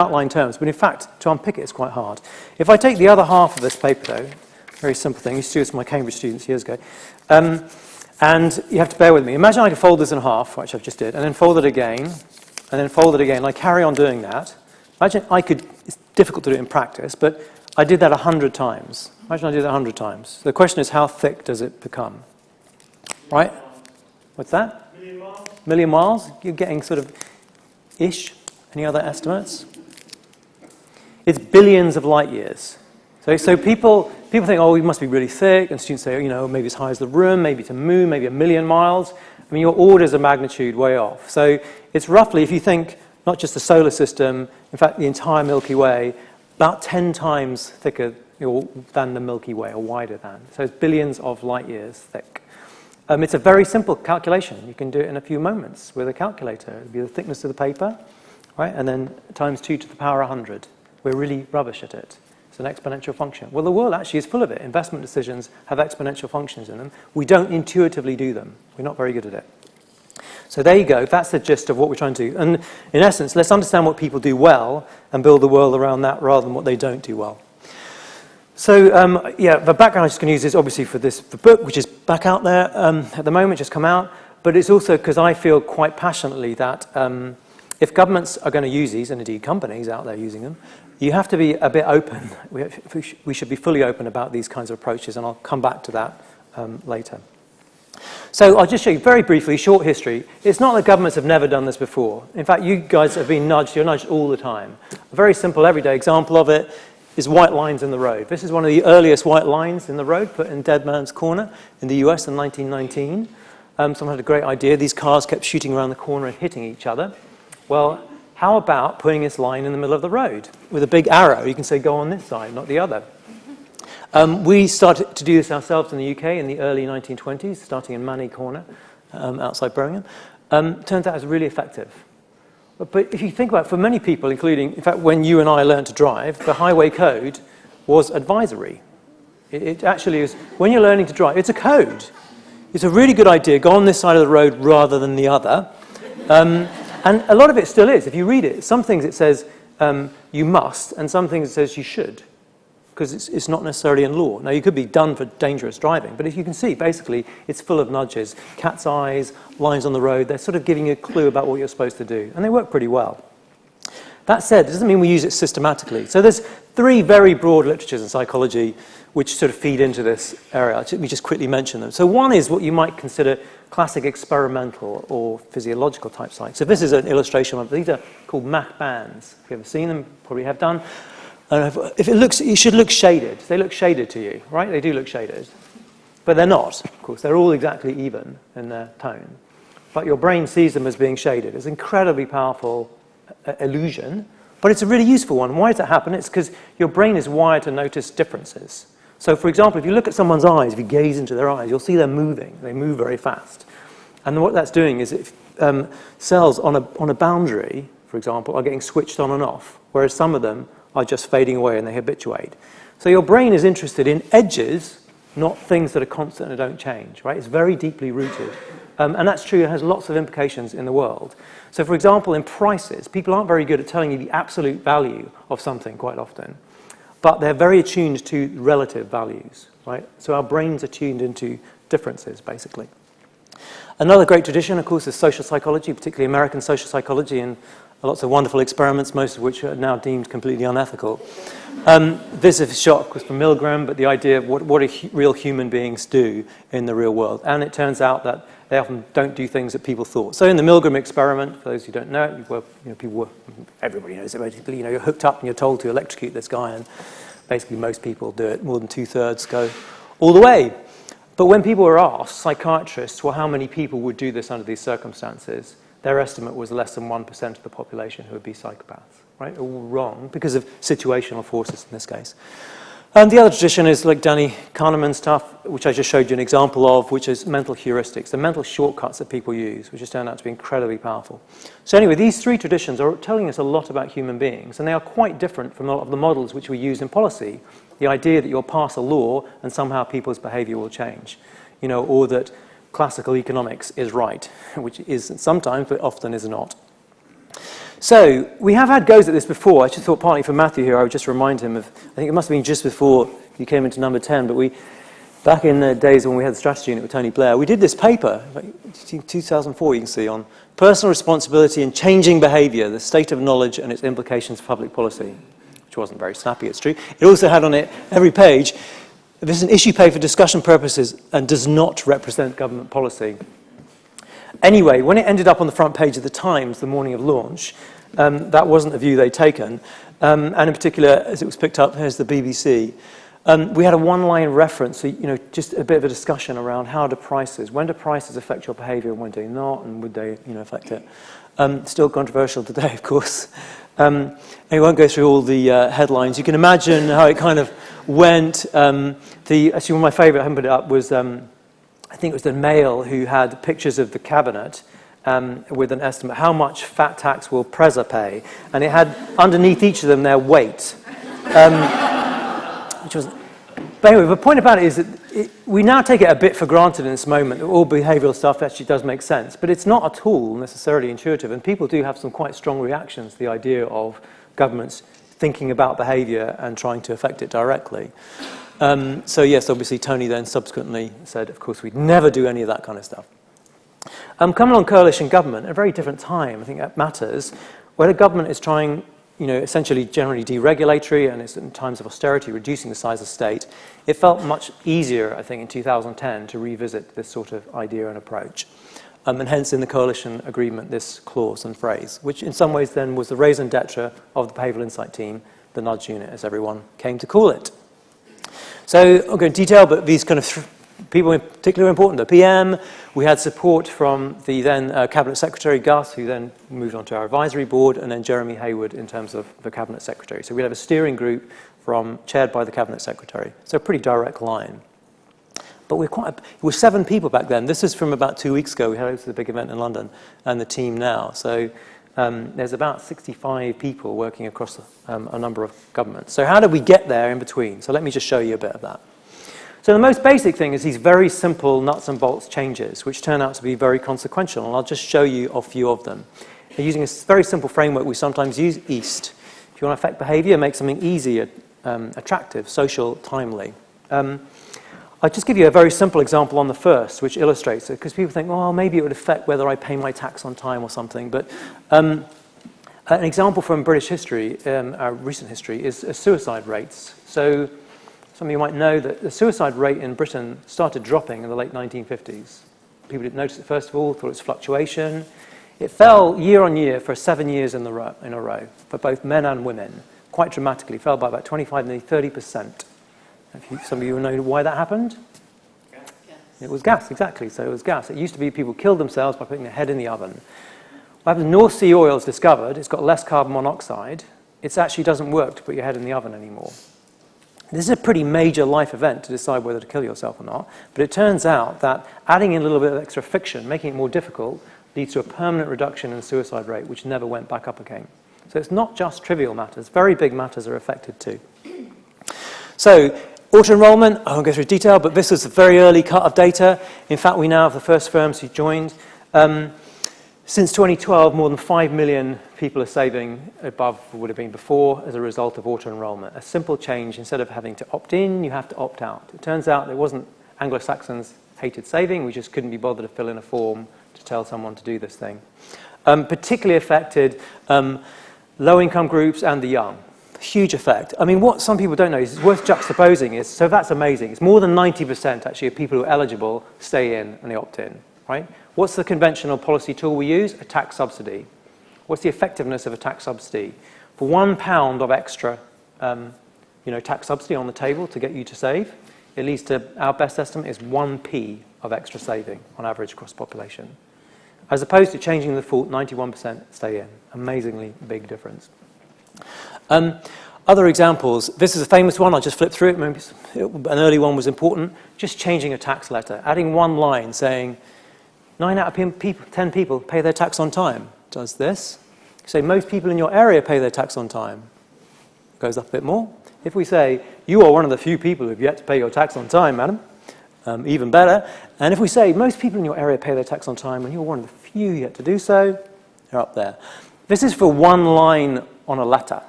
outline terms, but in fact, to unpick it is quite hard. If I take the other half of this paper, though, very simple thing, I used to do this with my Cambridge students years ago, and you have to bear with me. Imagine I could fold this in half, which I've just did, and then fold it again, and then fold it again, and I carry on doing that. Imagine I could, it's difficult to do it in practice, but I did that 100 times. Imagine I did that 100 times. So the question is, how thick does it become? Right? What's that? Million miles. Million miles? You're getting sort of ish. Any other estimates? It's billions of light years. So people think, oh, it must be really thick, and students say, you know, maybe as high as the room, maybe to moon, maybe 1,000,000 miles. I mean, your orders of magnitude way off. So it's roughly, if you think not just the solar system, in fact, the entire Milky Way, about 10 times thicker than the Milky Way, or wider than. So it's billions of light years thick. It's a very simple calculation. You can do it in a few moments with a calculator. It would be the thickness of the paper, right? And then times 2 to the power 100. We're really rubbish at it. It's an exponential function. Well, the world actually is full of it. Investment decisions have exponential functions in them. We don't intuitively do them. We're not very good at it. So there you go. That's the gist of what we're trying to do. And in essence, let's understand what people do well and build the world around that rather than what they don't do well. So, the background I'm just going to use is obviously for the book, which is back out there at the moment, just come out. But it's also because I feel quite passionately that if governments are going to use these, and indeed companies out there using them, you have to be a bit open. We should be fully open about these kinds of approaches, and I'll come back to that later. So I'll just show you very briefly, short history. It's not that governments have never done this before. In fact, you guys have been nudged. You're nudged all the time. A very simple, everyday example of it is white lines in the road. This is one of the earliest white lines in the road, put in Dead Man's Corner in the US in 1919. Someone had a great idea. These cars kept shooting around the corner and hitting each other. Well, how about putting this line in the middle of the road with a big arrow? You can say, go on this side, not the other. We started to do this ourselves in the UK in the early 1920s, starting in Manny Corner outside Birmingham. Turns out it's really effective. But if you think about it, for many people, including, in fact, when you and I learned to drive, the highway code was advisory. It actually is, when you're learning to drive, it's a code. It's a really good idea, go on this side of the road rather than the other. And a lot of it still is. If you read it, some things it says you must, and some things it says you should, because it's not necessarily in law. Now, you could be done for dangerous driving, but if you can see, basically, it's full of nudges. Cat's eyes, lines on the road, they're sort of giving you a clue about what you're supposed to do, and they work pretty well. That said, it doesn't mean we use it systematically. So there's 3 very broad literatures in psychology which sort of feed into this area. Let me just quickly mention them. So one is what you might consider classic experimental or physiological type science. So this is an illustration of, these are called Mach bands. If you've ever seen them, probably have done. And if it looks, it should look shaded. They look shaded to you, right? They do look shaded. But they're not, of course. They're all exactly even in their tone. But your brain sees them as being shaded. It's an incredibly powerful illusion, but it's a really useful one. Why does that happen? It's because your brain is wired to notice differences. So, for example, if you look at someone's eyes, if you gaze into their eyes, you'll see them moving. They move very fast. And what that's doing is cells on a boundary, for example, are getting switched on and off, whereas some of them are just fading away and they habituate. So your brain is interested in edges, not things that are constant and don't change, right? It's very deeply rooted. And that's true. It has lots of implications in the world. So, for example, in prices, people aren't very good at telling you the absolute value of something quite often. But they're very attuned to relative values, right? So our brains are tuned into differences, basically. Another great tradition, of course, is social psychology, particularly American social psychology, and lots of wonderful experiments, most of which are now deemed completely unethical. This is a shot, of course, from Milgram, but the idea of what real human beings do in the real world. And it turns out that they often don't do things that people thought. So in the Milgram experiment, for those who don't know it, everybody knows it basically. You're hooked up and you're told to electrocute this guy, and basically most people do it. More than 2/3 go all the way. But when people were asked, psychiatrists, well, how many people would do this under these circumstances, their estimate was less than 1% of the population who would be psychopaths, right? All wrong, because of situational forces in this case. And the other tradition is like Danny Kahneman stuff, which I just showed you an example of, which is mental heuristics, the mental shortcuts that people use, which has turned out to be incredibly powerful. So anyway, these 3 traditions are telling us a lot about human beings, and they are quite different from a lot of the models which we use in policy. The idea that you'll pass a law and somehow people's behavior will change, or that classical economics is right, which is sometimes, but often is not. So we have had goes at this before. I just thought partly for Matthew here, I would just remind him of, I think it must have been just before you came into number 10, but back in the days when we had the strategy unit with Tony Blair, we did this paper, 2004 you can see, on personal responsibility and changing behaviour, the state of knowledge and its implications for public policy, which wasn't very snappy, it's true. It also had on it, every page, this is an issue paid for discussion purposes and does not represent government policy. Anyway, when it ended up on the front page of the Times the morning of launch, that wasn't the view they'd taken. And in particular, as it was picked up, here's the BBC. We had a one-line reference, so, just a bit of a discussion around when do prices affect your behaviour and when do they not, and would they, affect it? Still controversial today, of course. And we won't go through all the headlines. You can imagine how it kind of went. Actually, one of my favourite, I haven't put it up, was I think it was the Mail who had pictures of the cabinet with an estimate, how much fat tax will Preza pay? And it had underneath each of them their weight. Which was, but anyway, the point about it is that we now take it a bit for granted in this moment that all behavioural stuff actually does make sense, but it's not at all necessarily intuitive, and people do have some quite strong reactions to the idea of governments thinking about behaviour and trying to affect it directly. So yes, obviously Tony then subsequently said, of course, we'd never do any of that kind of stuff. Coming on coalition government, at a very different time, I think that matters, where the government is trying, essentially generally deregulatory and it's in times of austerity, reducing the size of state, it felt much easier, I think, in 2010 to revisit this sort of idea and approach. And hence in the coalition agreement, this clause and phrase, which in some ways then was the raison d'etre of the behavioural insight team, the nudge unit, as everyone came to call it. So I'll go into detail, but these kind of people in particular are important. The PM, we had support from the then Cabinet Secretary, Gus, who then moved on to our advisory board, and then Jeremy Hayward in terms of the Cabinet Secretary. So we have a steering group chaired by the Cabinet Secretary. So a pretty direct line. But we're 7 people back then. This is from about 2 weeks ago. We hosted a big event in London, and the team now. So there's about 65 people working across a number of governments. So how did we get there in between? So let me just show you a bit of that. So the most basic thing is these very simple nuts and bolts changes, which turn out to be very consequential, and I'll just show you a few of them. Using a very simple framework we sometimes use, EAST. If you want to affect behaviour, make something easy, attractive, social, timely. I'll just give you a very simple example on the first, which illustrates it, because people think, well, maybe it would affect whether I pay my tax on time or something. But an example from British history, our recent history, is suicide rates. So some of you might know that the suicide rate in Britain started dropping in the late 1950s. People didn't notice it first of all, thought it was fluctuation. It fell year on year for 7 years in a row for both men and women, quite dramatically. It fell by about 25, nearly 30%. Some of you will know why that happened? Gas. It was gas, exactly. So it was gas. It used to be people killed themselves by putting their head in the oven. What happens, North Sea oil is discovered. It's got less carbon monoxide. It actually doesn't work to put your head in the oven anymore. This is a pretty major life event to decide whether to kill yourself or not. But it turns out that adding in a little bit of extra friction, making it more difficult, leads to a permanent reduction in the suicide rate, which never went back up again. So it's not just trivial matters. Very big matters are affected too. So auto-enrollment, I won't go through detail, but this is a very early cut of data. In fact, we now have the first firms who joined. Since 2012, more than 5 million people are saving above what would have been before as a result of auto-enrollment. A simple change, instead of having to opt in, you have to opt out. It turns out it wasn't Anglo-Saxons hated saving, we just couldn't be bothered to fill in a form to tell someone to do this thing. Particularly affected low-income groups and the young. Huge effect. I mean, what some people don't know is it's worth juxtaposing is, so that's amazing. It's more than 90% actually of people who are eligible stay in and they opt in, right? What's the conventional policy tool we use? A tax subsidy. What's the effectiveness of a tax subsidy? For £1 of extra tax subsidy on the table to get you to save, it leads to, our best estimate is 1p of extra saving on average across population. As opposed to changing the default, 91% stay in. Amazingly big difference. Other examples, this is a famous one, I'll just flip through it. Maybe an early one was important. Just changing a tax letter, adding one line saying 9 out of 10 people pay their tax on time. Does this. Say most people in your area pay their tax on time. Goes up a bit more. If we say you are one of the few people who have yet to pay your tax on time, madam, even better. And if we say most people in your area pay their tax on time and you're one of the few yet to do so, you're up there. This is for one line on a letter.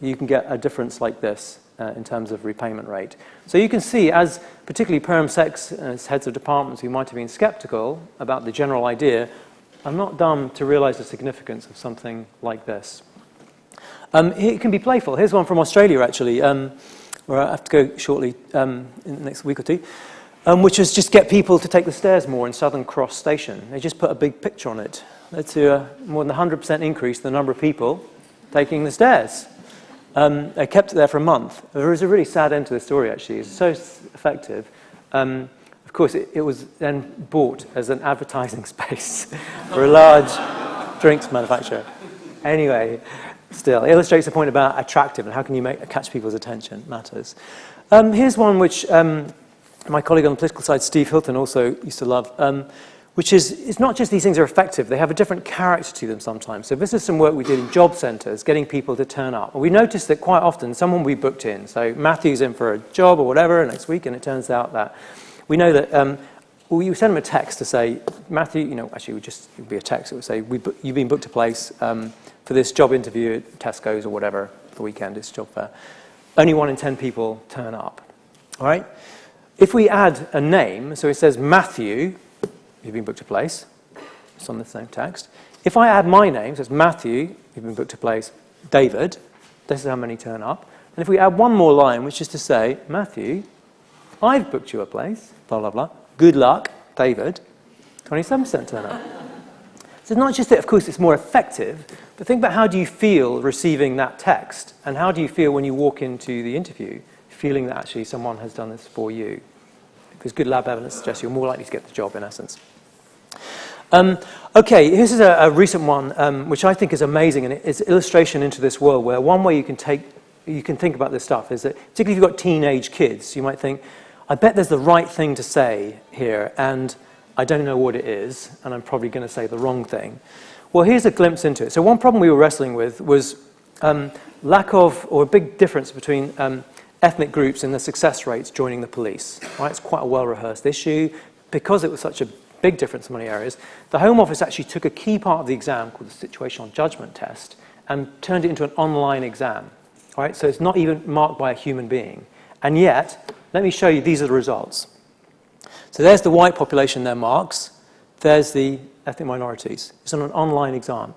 You can get a difference like this in terms of repayment rate. So you can see, as particularly perm secs as heads of departments who might have been skeptical about the general idea, I'm not dumb to realize the significance of something like this. It can be playful. Here's one from Australia, actually, where I have to go shortly in the next week or two, which is just get people to take the stairs more in Southern Cross Station. They just put a big picture on it. Led to more than 100% increase in the number of people taking the stairs. They kept it there for a month. There is a really sad end to the story, actually. It's so effective. Of course, it was then bought as an advertising space for a large drinks manufacturer. Anyway, still, it illustrates the point about attractive and how can you catch people's attention matters. Here's one which my colleague on the political side, Steve Hilton, also used to love, which is, it's not just these things are effective, they have a different character to them sometimes. So this is some work we did in job centres, getting people to turn up. And we noticed that quite often someone we booked in, so Matthew's in for a job or whatever next week, and it turns out that we know that we send him a text to say, Matthew, actually it would be a text, it would say, you've been booked a place for this job interview at Tesco's or whatever, for the weekend, it's job fair. Only 1 in 10 people turn up, all right? If we add a name, so it says Matthew, you've been booked a place, it's on the same text. If I add my name, so it's Matthew, you've been booked a place, David, this is how many turn up. And if we add one more line, which is to say, Matthew, I've booked you a place, blah, blah, blah, good luck, David, 27% turn up. So it's not just that, of course, it's more effective, but think about how do you feel receiving that text, and how do you feel when you walk into the interview, feeling that actually someone has done this for you. Because good lab evidence suggests you're more likely to get the job, in essence. Okay, here's a recent one, which I think is amazing, and it's illustration into this world where one way you can think about this stuff is that, particularly if you've got teenage kids, you might think, I bet there's the right thing to say here, and I don't know what it is, and I'm probably going to say the wrong thing. Well, here's a glimpse into it. So one problem we were wrestling with was lack of, or a big difference between ethnic groups and the success rates joining the police. Right? It's quite a well-rehearsed issue. Because it was such a big difference in many areas, the Home Office actually took a key part of the exam called the situational judgment test and turned it into an online exam. Right? So it's not even marked by a human being. And yet, let me show you, these are the results. So there's the white population, their marks. There's the ethnic minorities. It's on an online exam.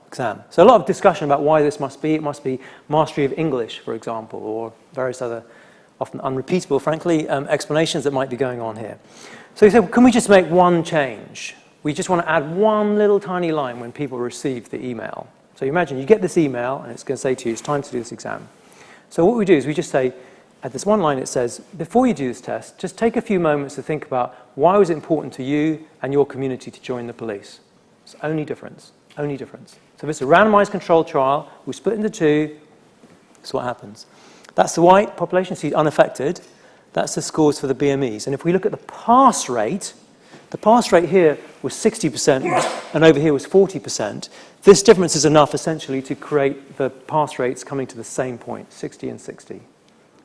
So a lot of discussion about why this must be. It must be mastery of English, for example, or various other, often unrepeatable, frankly, explanations that might be going on here. So you say, well, can we just make one change? We just want to add one little tiny line when people receive the email. So you imagine you get this email, and it's going to say to you, it's time to do this exam. So what we do is we just say, at this one line it says, before you do this test, just take a few moments to think about why was it important to you and your community to join the police. It's only difference, only difference. So if it's a randomized controlled trial, we split into two, that's what happens. That's the white population, see unaffected. That's the scores for the BMEs. And if we look at the pass rate here was 60% and over here was 40%. This difference is enough essentially to create the pass rates coming to the same point, 60 and 60.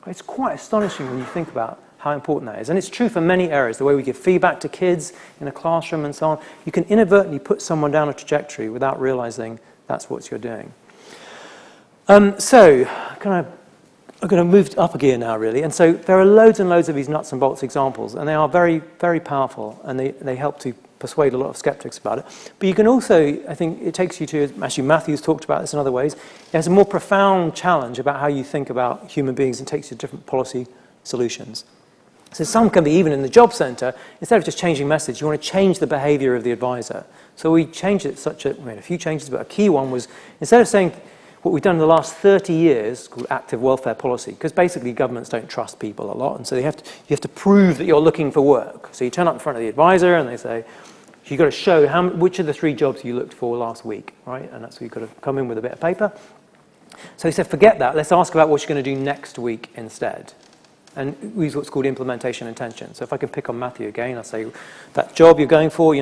It's quite astonishing when you think about how important that is. And it's true for many areas, the way we give feedback to kids in a classroom and so on. You can inadvertently put someone down a trajectory without realizing that's what you're doing. I'm going to move up a gear now, really. And so there are loads and loads of these nuts and bolts examples, and they are very, very powerful, and they help to persuade a lot of skeptics about it. But you can also, I think it takes you to, actually Matthew's talked about this in other ways, it has a more profound challenge about how you think about human beings and takes you to different policy solutions. So some can be even in the job centre, instead of just changing message, you want to change the behaviour of the advisor. So we changed it we made a few changes, but a key one was, instead of saying what we've done in the last 30 years, called active welfare policy, because basically governments don't trust people a lot, and so you have to prove that you're looking for work. So you turn up in front of the advisor and they say, you've got to show which of the 3 jobs you looked for last week, right? And that's where you've got to come in with a bit of paper. So he said, forget that, let's ask about what you're going to do next week instead. And we use what's called implementation intention. So if I can pick on Matthew again, I'll say, that job you're going for,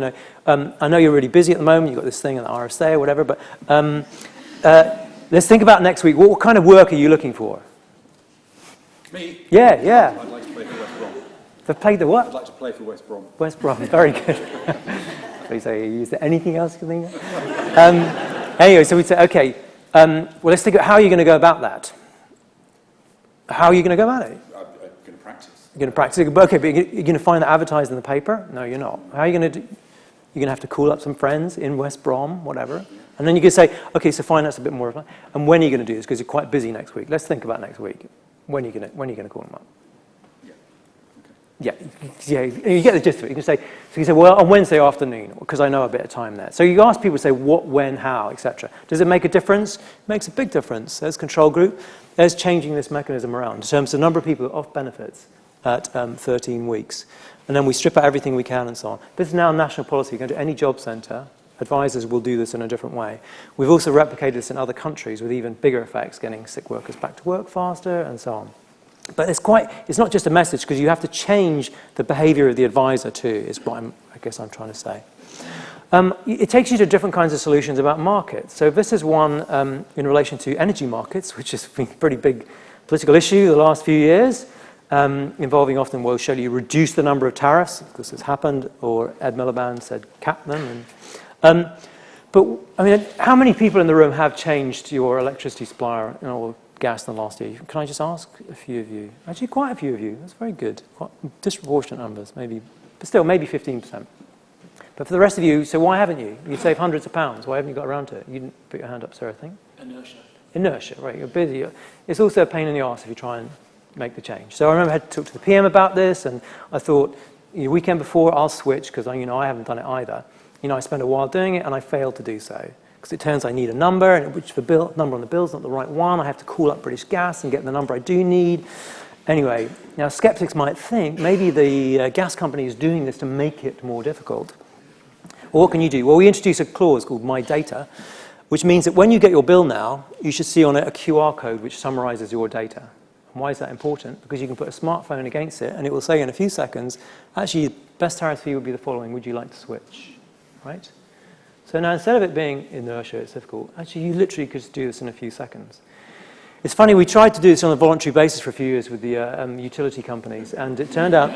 I know you're really busy at the moment, you've got this thing at the RSA or whatever, but let's think about next week. What kind of work are you looking for? Me? Yeah. I'd like to play for West Brom. They've played the what? I'd like to play for West Brom. West Brom, very good. Please say, is there anything else you think of? Anyway, so we'd say, okay, well, let's think about how you're going to go about that. How are you going to go about it? I'm going to practice. You're going to practice it. Okay, but you're going to find that advertised in the paper? No, you're not. How are you going to do? You're going to have to call up some friends in West Brom, whatever. And then you can say, okay, so fine, that's a bit more of a... And when are you going to do this? Because you're quite busy next week. Let's think about next week. When are you going to call them up? Yeah, you get the gist of it. You can say, well, on Wednesday afternoon, because I know a bit of time there. So you ask people, say, what, when, how, etc. Does it make a difference? It makes a big difference. There's control group. There's changing this mechanism around in terms of the number of people off benefits at 13 weeks. And then we strip out everything we can and so on. This is now national policy. You go to any job centre, advisors will do this in a different way. We've also replicated this in other countries with even bigger effects, getting sick workers back to work faster and so on. But it's not just a message, because you have to change the behavior of the advisor too, is what I guess I'm trying to say. It takes you to different kinds of solutions about markets. So this is one in relation to energy markets, which has been a pretty big political issue the last few years, involving often, well, shall you reduce the number of tariffs, because it's happened, or Ed Miliband said cap them. But, I mean, how many people in the room have changed your electricity supplier or gas in the last year? Can I just ask a few of you? Actually, quite a few of you. That's very good. Quite disproportionate numbers, maybe, but still, maybe 15%. But for the rest of you, so why haven't you? You'd save hundreds of pounds. Why haven't you got around to it? You didn't put your hand up, sir, I think. Inertia, right. You're busy. It's also a pain in the arse if you try and make the change. So I remember I had to talk to the PM about this, and I thought, the weekend before, I'll switch, because I haven't done it either. I spent a while doing it, and I failed to do so. Because it turns I need a number, and which the number on the bill is not the right one. I have to call up British Gas and get the number I do need. Anyway, now skeptics might think maybe the gas company is doing this to make it more difficult. Well, what can you do? Well, we introduced a clause called My Data, which means that when you get your bill now, you should see on it a QR code which summarizes your data. And why is that important? Because you can put a smartphone against it, and it will say in a few seconds, actually, best tariff fee would be the following. Would you like to switch? Right? So now, instead of it being inertia, it's difficult, actually, you literally could just do this in a few seconds. It's funny, we tried to do this on a voluntary basis for a few years with the utility companies, and it turned out,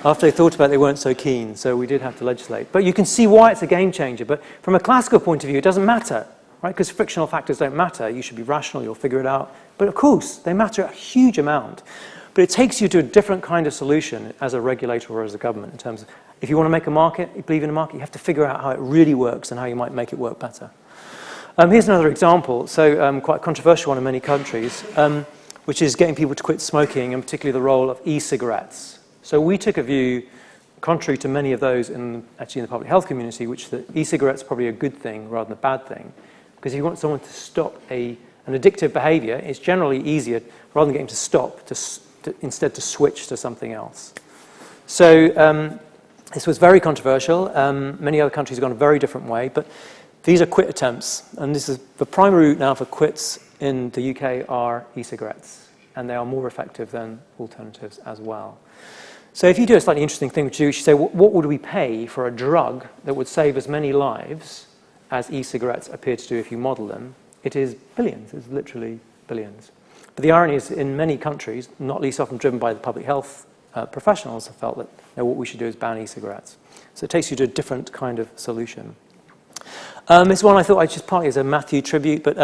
after they thought about it, they weren't so keen, so we did have to legislate. But you can see why it's a game changer. But from a classical point of view, it doesn't matter, right? Because frictional factors don't matter. You should be rational, you'll figure it out. But of course, they matter a huge amount. But it takes you to a different kind of solution as a regulator or as a government in terms of, if you want to make a market, you believe in a market, you have to figure out how it really works and how you might make it work better. Here's another example, so quite a controversial one in many countries, which is getting people to quit smoking, and particularly the role of e-cigarettes. So we took a view, contrary to many of those actually in the public health community, which that e-cigarettes are probably a good thing rather than a bad thing. Because if you want someone to stop an addictive behavior, it's generally easier, rather than getting to stop, instead to switch to something else. So this was very controversial. Many other countries have gone a very different way, but these are quit attempts, and this is the primary route now for quits in the UK are e-cigarettes, and they are more effective than alternatives as well. So if you do a slightly interesting thing, which you say, what would we pay for a drug that would save as many lives as e-cigarettes appear to do if you model them? It is billions. It's literally billions. But the irony is, in many countries, not least often driven by the public health professionals, have felt that what we should do is ban e-cigarettes. So it takes you to a different kind of solution. It's one I thought I'd just partly as a Matthew tribute, but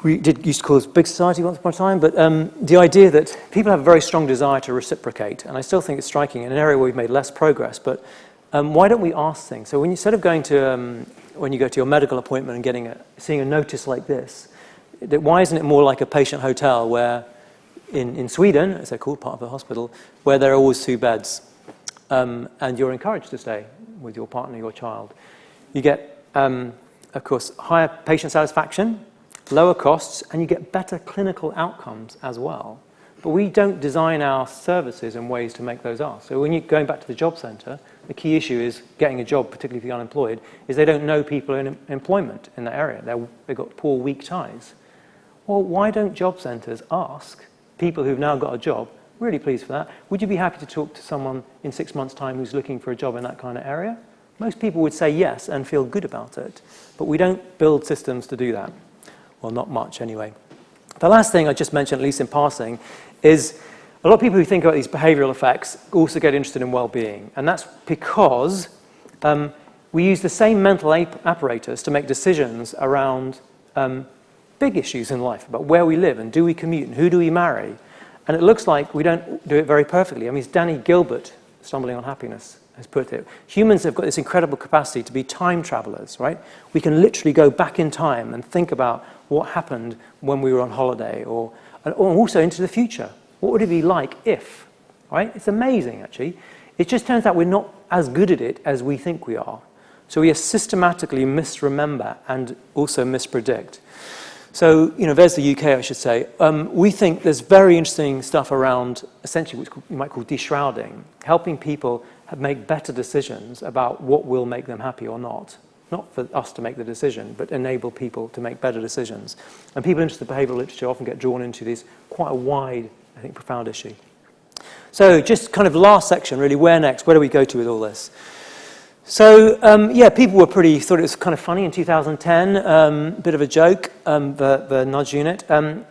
we used to call this Big Society once upon a time, but the idea that people have a very strong desire to reciprocate, and I still think it's striking in an area where we've made less progress, but why don't we ask things? So instead of going to, when you go to your medical appointment and seeing a notice like this, why isn't it more like a patient hotel where, in Sweden, as they're called, part of a hospital, where there are always 2 beds, and you're encouraged to stay with your partner, your child. You get, of course, higher patient satisfaction, lower costs, and you get better clinical outcomes as well. But we don't design our services in ways to make those ask. So when you're going back to the job centre, the key issue is getting a job, particularly if you're unemployed, is they don't know people in employment in that area. They've got poor, weak ties. Well, why don't job centres ask people who've now got a job, really pleased for that, would you be happy to talk to someone in 6 months' time who's looking for a job in that kind of area? Most people would say yes and feel good about it, but we don't build systems to do that. Well, not much anyway. The last thing I just mentioned, at least in passing, is a lot of people who think about these behavioural effects also get interested in well-being, and that's because we use the same mental apparatus to make decisions around big issues in life about where we live and do we commute and who do we marry. And it looks like we don't do it very perfectly. I mean, it's Danny Gilbert, Stumbling on Happiness, has put it. Humans have got this incredible capacity to be time travelers, right? We can literally go back in time and think about what happened when we were on holiday or also into the future. What would it be like if, right? It's amazing, actually. It just turns out we're not as good at it as we think we are. So we systematically misremember and also mispredict. So, there's the UK, I should say. We think there's very interesting stuff around, essentially, what you might call deshrouding, helping people make better decisions about what will make them happy or not. Not for us to make the decision, but enable people to make better decisions. And people interested in behavioural literature often get drawn into this quite a wide, I think, profound issue. So just kind of last section, really, where next? Where do we go to with all this? So, people were thought it was kind of funny in 2010, bit of a joke, the nudge unit. And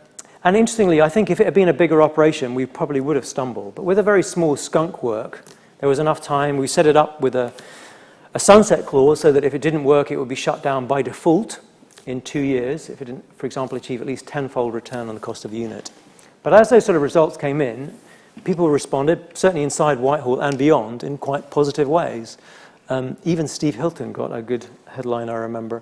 interestingly, I think if it had been a bigger operation, we probably would have stumbled. But with a very small skunk work, there was enough time. We set it up with a sunset clause so that if it didn't work, it would be shut down by default in 2 years if it didn't, for example, achieve at least tenfold return on the cost of the unit. But as those sort of results came in, people responded, certainly inside Whitehall and beyond, in quite positive ways. Even Steve Hilton got a good headline, I remember.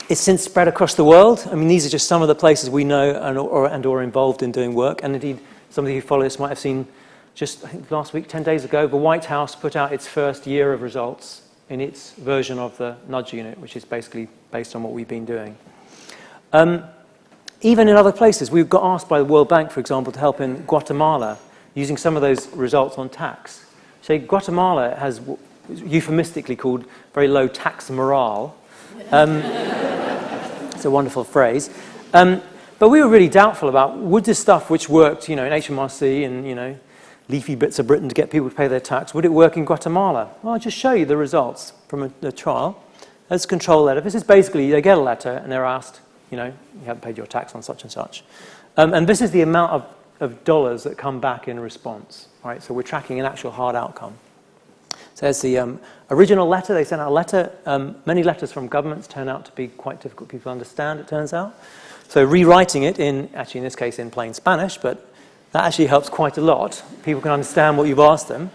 It's since spread across the world. I mean, these are just some of the places we know and/or involved in doing work. And indeed, some of you who follow this might have seen just, I think last week, 10 days ago, the White House put out its first year of results in its version of the nudge unit, which is basically based on what we've been doing. Even in other places, we've got asked by the World Bank, for example, to help in Guatemala, using some of those results on tax. So Guatemala has euphemistically called very low tax morale. It's a wonderful phrase. But we were really doubtful about, would this stuff which worked, in HMRC and, leafy bits of Britain to get people to pay their tax, would it work in Guatemala? Well, I'll just show you the results from a trial. There's a control letter. This is basically, they get a letter and they're asked, you haven't paid your tax on such and such. And this is the amount of dollars that come back in response, right? So we're tracking an actual hard outcome. So there's the original letter. They sent out a letter. Many letters from governments turn out to be quite difficult for people to understand, it turns out. So rewriting it in this case, in plain Spanish, but that actually helps quite a lot. People can understand what you've asked them.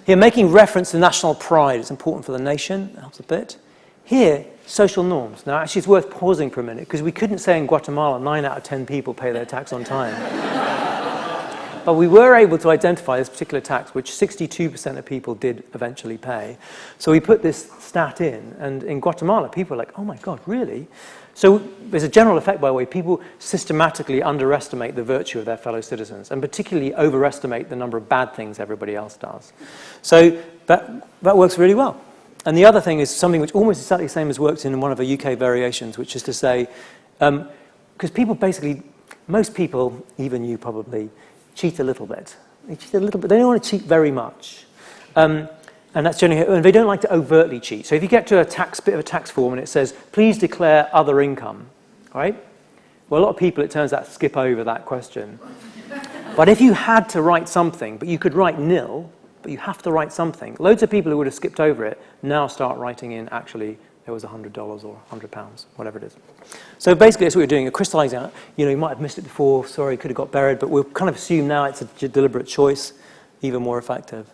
Here, making reference to national pride. It's important for the nation. That helps a bit. Here, social norms. Now, actually, it's worth pausing for a minute, because we couldn't say in Guatemala 9 out of 10 people pay their tax on time. But we were able to identify this particular tax, which 62% of people did eventually pay. So we put this stat in, and in Guatemala, people were like, oh my God, really? So there's a general effect, by the way. People systematically underestimate the virtue of their fellow citizens, and particularly overestimate the number of bad things everybody else does. So that works really well. And the other thing is something which almost exactly the same as works in one of the UK variations, which is to say, because people basically, most people, even you probably, cheat a little bit. They cheat a little bit. They don't want to cheat very much. And that's generally, and they don't like to overtly cheat. So if you get to bit of a tax form and it says, please declare other income, right? Well, a lot of people, it turns out, skip over that question. But if you had to write something, but you could write nil, but you have to write something, loads of people who would have skipped over it now start writing in, actually, there was $100 or £100, whatever it is. So basically, that's what we're doing. You're crystallizing out. You might have missed it before. Sorry, could have got buried. But we'll kind of assume now it's a deliberate choice, even more effective.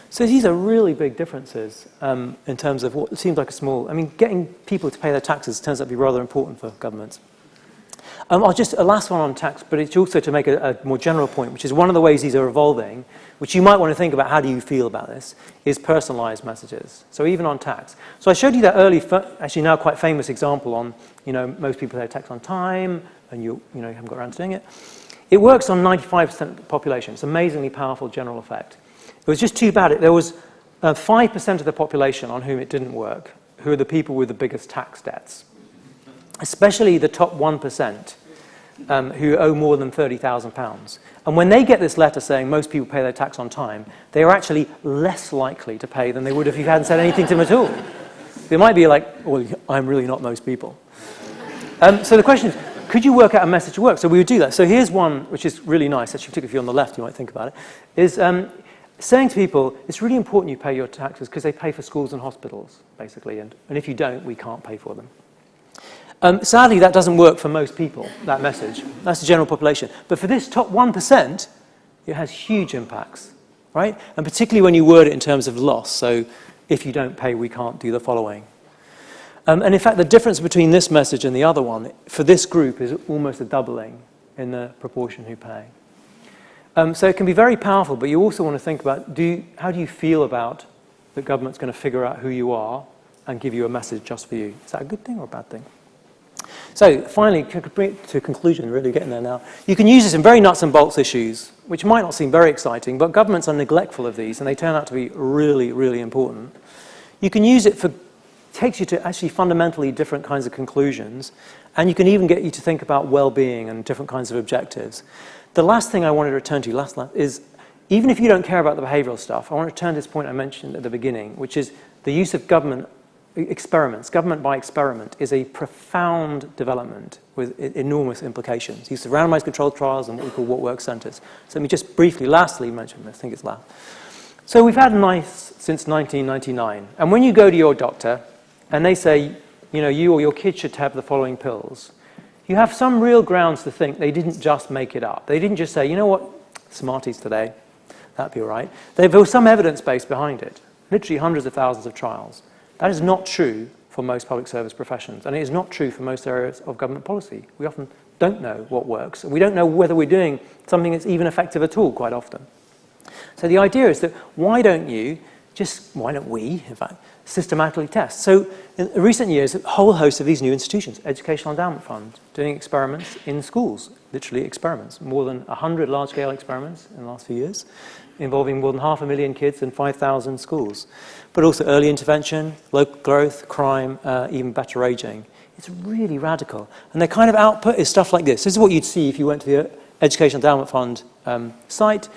So these are really big differences in terms of what seems like a small... I mean, getting people to pay their taxes turns out to be rather important for governments. A last one on tax, but it's also to make a more general point, which is one of the ways these are evolving, which you might want to think about, how do you feel about this, is personalized messages. So even on tax. So I showed you that early, actually now quite famous example on, most people pay their tax on time, and you haven't got around to doing it. It works on 95% of the population. It's an amazingly powerful general effect. It was just too bad. There was 5% of the population on whom it didn't work, who are the people with the biggest tax debts, especially the top 1%. Who owe more than £30,000. And when they get this letter saying most people pay their tax on time, they are actually less likely to pay than they would if you hadn't said anything to them at all. They might be like, well, I'm really not most people. So the question is, could you work out a message to work? So we would do that. So here's one which is really nice, actually, particularly if you're on the left, you might think about it, is saying to people, it's really important you pay your taxes because they pay for schools and hospitals, basically, and if you don't, we can't pay for them. Sadly, that doesn't work for most people, that message. That's the general population. But for this top 1%, it has huge impacts, right? And particularly when you word it in terms of loss. So if you don't pay, we can't do the following. And in fact, the difference between this message and the other one, for this group, is almost a doubling in the proportion who pay. So it can be very powerful, but you also want to think about, how do you feel about the government's going to figure out who you are and give you a message just for you? Is that a good thing or a bad thing? So finally, to bring it to a conclusion, really getting there now, you can use this in very nuts and bolts issues, which might not seem very exciting, but governments are neglectful of these, and they turn out to be really, really important. You can use it for, takes you to actually fundamentally different kinds of conclusions, and you can even get you to think about well-being and different kinds of objectives. The last thing I wanted to return to is, even if you don't care about the behavioral stuff, I want to return to this point I mentioned at the beginning, which is the use of government experiments. Government by experiment is a profound development with enormous implications. Use of randomized controlled trials and what we call what works centers. So let me just briefly, lastly mention, I think it's last. So we've had NICE since 1999. And when you go to your doctor and they say, you know, you or your kid should have the following pills, you have some real grounds to think they didn't just make it up. They didn't just say, you know what, Smarties today, that'd be all right. There was some evidence base behind it, literally hundreds of thousands of trials. That is not true for most public service professions, and it is not true for most areas of government policy. We often don't know what works. We don't know whether we're doing something that's even effective at all quite often. So the idea is that why don't we, in fact, systematically test? So in recent years, a whole host of these new institutions, Educational Endowment Fund, doing experiments in schools, literally experiments, more than 100 large-scale experiments in the last few years, involving more than 500,000 kids in 5,000 schools. But also early intervention, local growth, crime, even better aging. It's really radical. And their kind of output is stuff like this. This is what you'd see if you went to the Educational Endowment Fund site.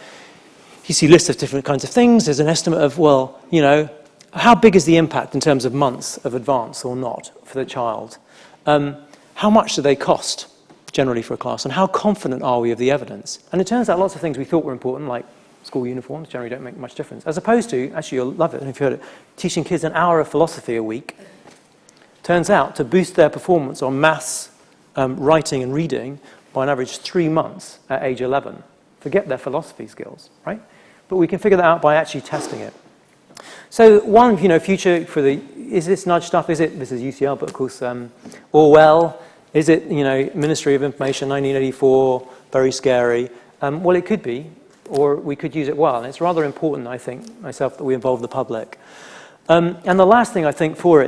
You see lists of different kinds of things. There's an estimate of, well, you know, how big is the impact in terms of months of advance or not for the child? How much do they cost generally for a class? And how confident are we of the evidence? And it turns out lots of things we thought were important, like school uniforms, generally don't make much difference. As opposed to, actually you'll love it, and if you heard it, teaching kids an hour of philosophy a week turns out to boost their performance on maths, writing and reading by an average 3 months at age 11. Forget their philosophy skills, right? But we can figure that out by actually testing it. So one, future for is this nudge stuff? This is UCL, but of course Orwell. Is it, Ministry of Information, 1984, very scary? Well, it could be, or we could use it well. And it's rather important, I think, myself, that we involve the public. And the last thing I think for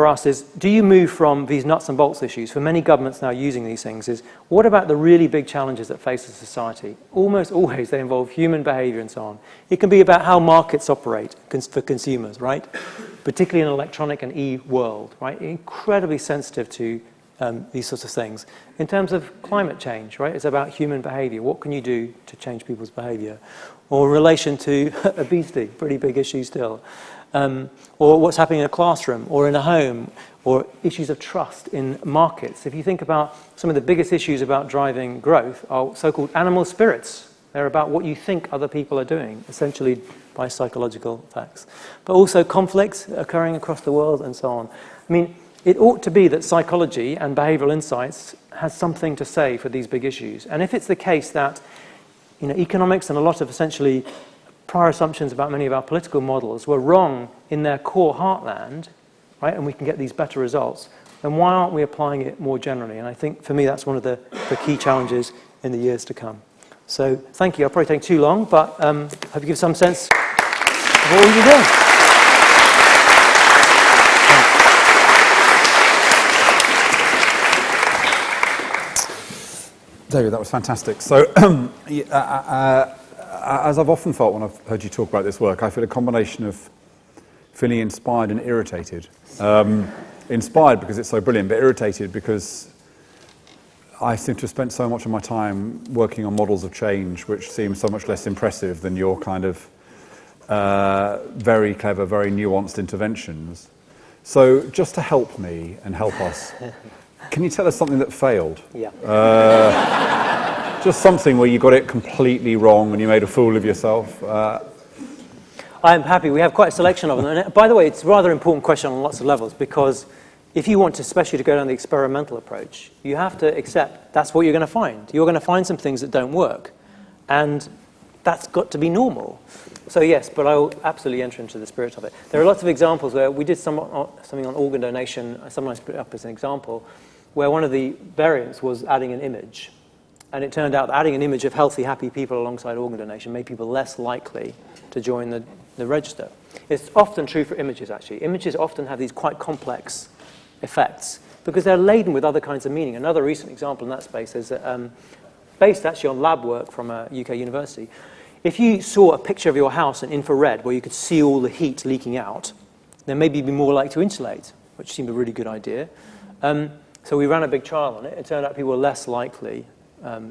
us is, do you move from these nuts and bolts issues, for many governments now using these things, is what about the really big challenges that face a society? Almost always they involve human behavior and so on. It can be about how markets operate for consumers, right? Particularly in an electronic and e-world, right? Incredibly sensitive to these sorts of things. In terms of climate change, right? It's about human behavior. What can you do to change people's behavior? Or in relation to obesity, pretty big issue still. Or what's happening in a classroom or in a home, or issues of trust in markets. If you think about some of the biggest issues about driving growth are so-called animal spirits. They're about what you think other people are doing, essentially by psychological facts. But also conflicts occurring across the world and so on. I mean, it ought to be that psychology and behavioral insights has something to say for these big issues. And if it's the case that economics and a lot of essentially prior assumptions about many of our political models were wrong in their core heartland, right, and we can get these better results, then why aren't we applying it more generally? And I think, for me, that's one of the key challenges in the years to come. So, thank you. I'll probably take too long, but hope you give some sense of what we've been doing. David, that was fantastic. So, as I've often felt when I've heard you talk about this work, I feel a combination of feeling inspired and irritated. Inspired because it's so brilliant, but irritated because I seem to have spent so much of my time working on models of change, which seem so much less impressive than your kind of very clever, very nuanced interventions. So just to help me and help us, can you tell us something that failed? Yeah. Just something where you got it completely wrong and you made a fool of yourself. I'm happy. We have quite a selection of them. And by the way, it's a rather important question on lots of levels because if you want to, especially to go down the experimental approach, you have to accept that's what you're going to find. You're going to find some things that don't work. And that's got to be normal. So yes, but I will absolutely enter into the spirit of it. There are lots of examples where we did something on organ donation. I sometimes put it up as an example, where one of the variants was adding an image. And it turned out that adding an image of healthy, happy people alongside organ donation made people less likely to join the register. It's often true for images, actually. Images often have these quite complex effects because they're laden with other kinds of meaning. Another recent example in that space is that, based actually on lab work from a UK university. If you saw a picture of your house in infrared where you could see all the heat leaking out, then maybe you'd be more likely to insulate, which seemed a really good idea. So we ran a big trial on it. It turned out people were less likely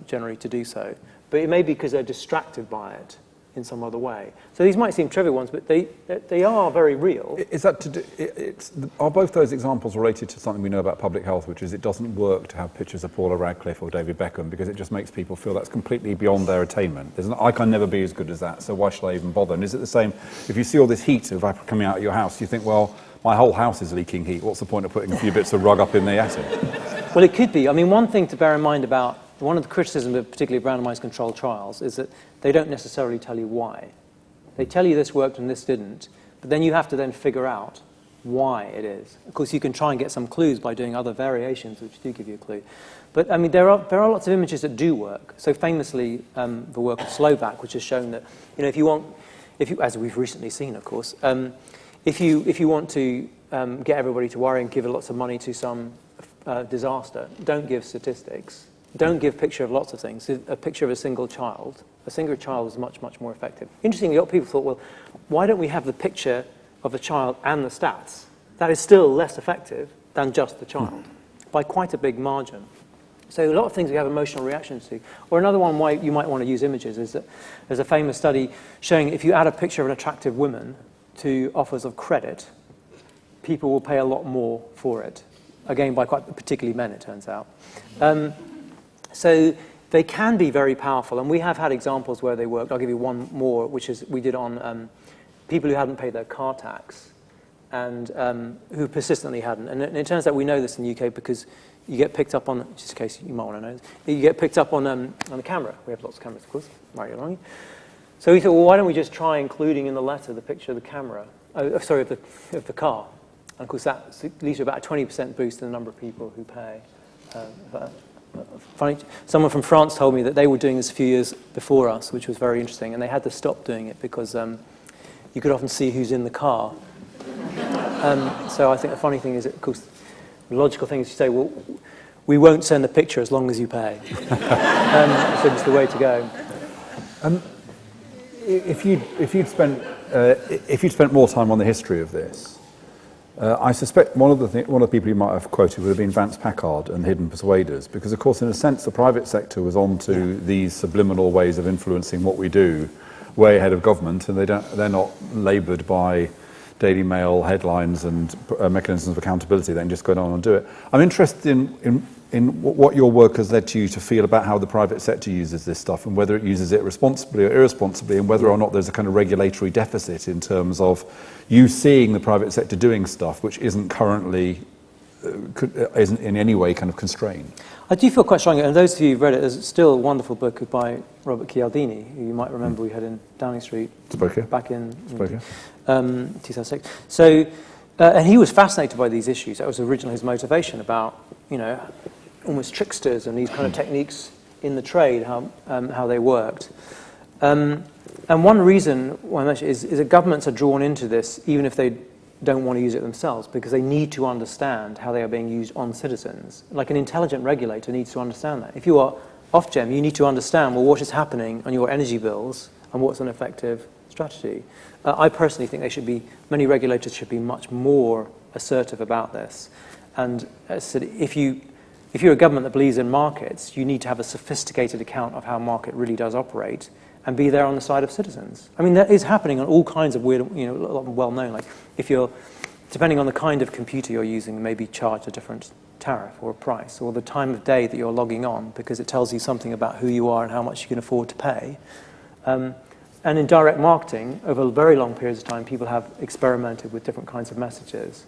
generally to do so. But it may be because they're distracted by it in some other way. So these might seem trivial ones, but they are very real. Is that to do, are both those examples related to something we know about public health, which is it doesn't work to have pictures of Paula Radcliffe or David Beckham because it just makes people feel that's completely beyond their attainment? I can never be as good as that, so why should I even bother? And is it the same, if you see all this heat coming out of your house, you think, well, my whole house is leaking heat, what's the point of putting a few bits of rug up in the attic? Well, it could be. I mean, one thing to bear in mind about one of the criticisms of particularly randomized controlled trials is that they don't necessarily tell you why. They tell you this worked and this didn't, but then you have to then figure out why it is. Of course, you can try and get some clues by doing other variations, which do give you a clue. But I mean, there are lots of images that do work. So famously, the work of Slovak, which has shown that, you know, as we've recently seen, of course, if you want to get everybody to worry and give lots of money to some disaster, don't give statistics. Don't give a picture of lots of things. A picture of a single child. A single child is much, much more effective. Interestingly, a lot of people thought, well, why don't we have the picture of the child and the stats? That is still less effective than just the child, by quite a big margin. So a lot of things we have emotional reactions to. Or another one why you might want to use images is that there's a famous study showing if you add a picture of an attractive woman to offers of credit, people will pay a lot more for it. Again, by particularly men, it turns out. So they can be very powerful, and we have had examples where they worked. I'll give you one more, which is we did on people who hadn't paid their car tax and who persistently hadn't. And it turns out we know this in the UK because you get picked up on, just in case you might want to know this, you get picked up on the camera. We have lots of cameras, of course, right along. So we thought, well, why don't we just try including in the letter the picture of the camera, of the car. And of course, that leads to about a 20% boost in the number of people who pay. Funny, someone from France told me that they were doing this a few years before us, which was very interesting, and they had to stop doing it because you could often see who's in the car. So I think the funny thing is, of course, the logical thing is you say, well, we won't send the picture as long as you pay. So it's the way to go. If you'd spent more time on the history of this, I suspect one of the people you might have quoted would have been Vance Packard and Hidden Persuaders, because of course in a sense the private sector was onto these subliminal ways of influencing what we do way ahead of government, and they're not laboured by Daily Mail headlines and mechanisms of accountability. They can just go on and do it. I'm interested in what your work has led you to feel about how the private sector uses this stuff and whether it uses it responsibly or irresponsibly, and whether or not there's a kind of regulatory deficit in terms of you seeing the private sector doing stuff which isn't currently, isn't in any way kind of constrained. I do feel quite strongly, and those of you who've read it, there's still a wonderful book by Robert Cialdini, who you might remember we had in Downing Street back in 2006. So, and he was fascinated by these issues. That was originally his motivation about, you know, almost tricksters and these kind of techniques in the trade, how they worked. And one reason why I mention is that governments are drawn into this, even if they don't want to use it themselves, because they need to understand how they are being used on citizens. Like an intelligent regulator needs to understand that. If you are Ofgem, you need to understand, well, what is happening on your energy bills and what's an effective strategy. I personally think many regulators should be much more assertive about this. And as I said, if you're a government that believes in markets, you need to have a sophisticated account of how a market really does operate and be there on the side of citizens. I mean, that is happening on all kinds of weird, you know, well known. Like if you're, depending on the kind of computer you're using, maybe charged a different tariff or a price, or the time of day that you're logging on, because it tells you something about who you are and how much you can afford to pay. And in direct marketing, over very long periods of time, people have experimented with different kinds of messages.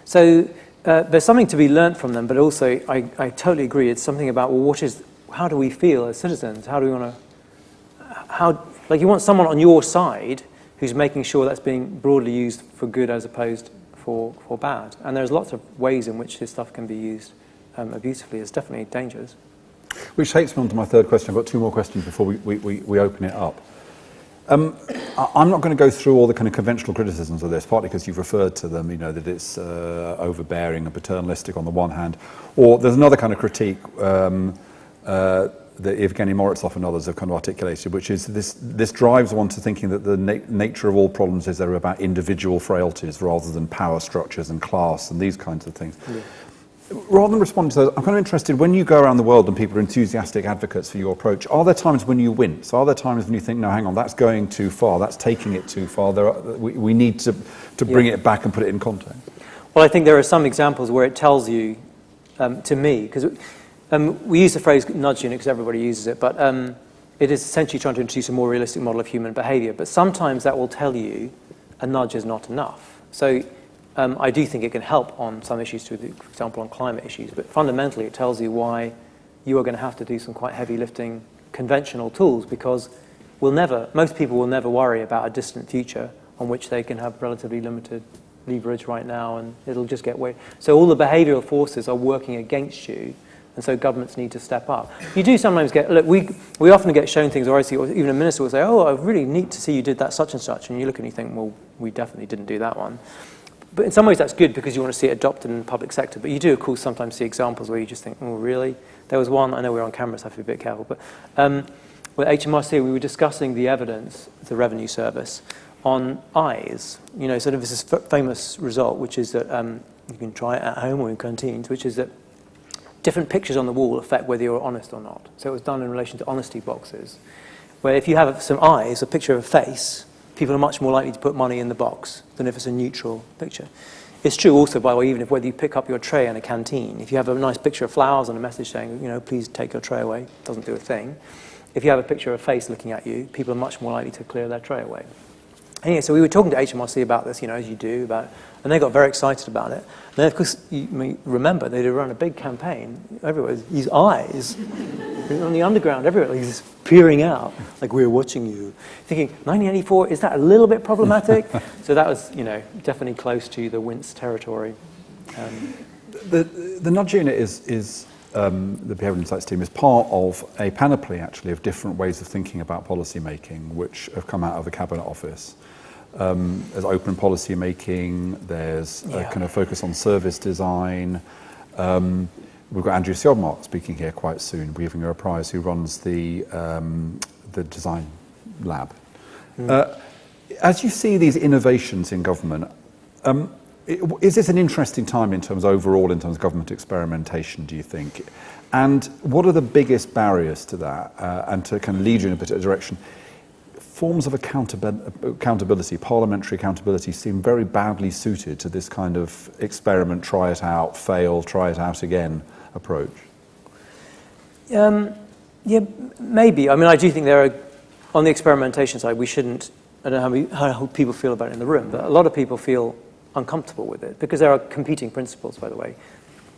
So there's something to be learnt from them, but also I totally agree. It's something about, well, how do we feel as citizens? How do we want to, like you want someone on your side who's making sure that's being broadly used for good as opposed for bad. And there's lots of ways in which this stuff can be used abusively. There's definitely dangers. Which takes me on to my third question. I've got two more questions before we open it up. I'm not going to go through all the kind of conventional criticisms of this, partly because you've referred to them, you know, that it's overbearing and paternalistic on the one hand, or there's another kind of critique that Evgeny Morozov and others have kind of articulated, which is this drives one to thinking that the nature of all problems is they're about individual frailties rather than power structures and class and these kinds of things. Yeah. Rather than responding to those, I'm kind of interested, when you go around the world and people are enthusiastic advocates for your approach, are there times when you wince? Are there times when you think, no, hang on, that's going too far, that's taking it too far, we need to bring it back and put it in context? Well, I think there are some examples where it tells you, to me, because we use the phrase nudge unit because everybody uses it, but it is essentially trying to introduce a more realistic model of human behavior. But sometimes that will tell you a nudge is not enough. So I do think it can help on some issues, for example, on climate issues, but fundamentally it tells you why you are going to have to do some quite heavy lifting conventional tools, because most people will never worry about a distant future on which they can have relatively limited leverage right now, and it'll just get way. So all the behavioral forces are working against you, and so governments need to step up. You do sometimes get, look, we often get shown things, or I see, or even a minister will say, oh, really neat to see you did that such and such, and you look and you think, well, we definitely didn't do that one. But in some ways that's good because you want to see it adopted in the public sector. But you do, of course, sometimes see examples where you just think, oh, really? There was one, I know we're on camera, so I have to be a bit careful, but with HMRC, we were discussing the evidence, the revenue service, on eyes. You know, sort of this famous result, which is that you can try it at home or in canteens, which is that different pictures on the wall affect whether you're honest or not. So it was done in relation to honesty boxes, where if you have some eyes, a picture of a face, people are much more likely to put money in the box than if it's a neutral picture. It's true also, by the way, even if whether you pick up your tray in a canteen, if you have a nice picture of flowers and a message saying, you know, please take your tray away, doesn't do a thing. If you have a picture of a face looking at you, people are much more likely to clear their tray away. Anyway, so we were talking to HMRC about this, you know, as you do, and they got very excited about it. And then, of course, you may remember they'd run a big campaign everywhere. These eyes on the underground everywhere, like just peering out, like we're watching you. Thinking, 1984, is that a little bit problematic? So that was, you know, definitely close to the wince territory. The nudge unit is the Behavioural Insights team is part of a panoply, actually, of different ways of thinking about policy making, which have come out of the Cabinet Office. There's open policy making, there's a kind of focus on service design. We've got Andrew Siodmark speaking here quite soon, giving her a prize, who runs the design lab. As you see these innovations in government, is this an interesting time in terms of government experimentation, do you think? And what are the biggest barriers to that, and to kind of lead you in a particular direction? Forms of accountability, parliamentary accountability, seem very badly suited to this kind of experiment, try it out, fail, try it out again approach. Yeah, maybe. I mean, I do think there are, on the experimentation side, we shouldn't, I don't know how people feel about it in the room, but a lot of people feel uncomfortable with it because there are competing principles, by the way.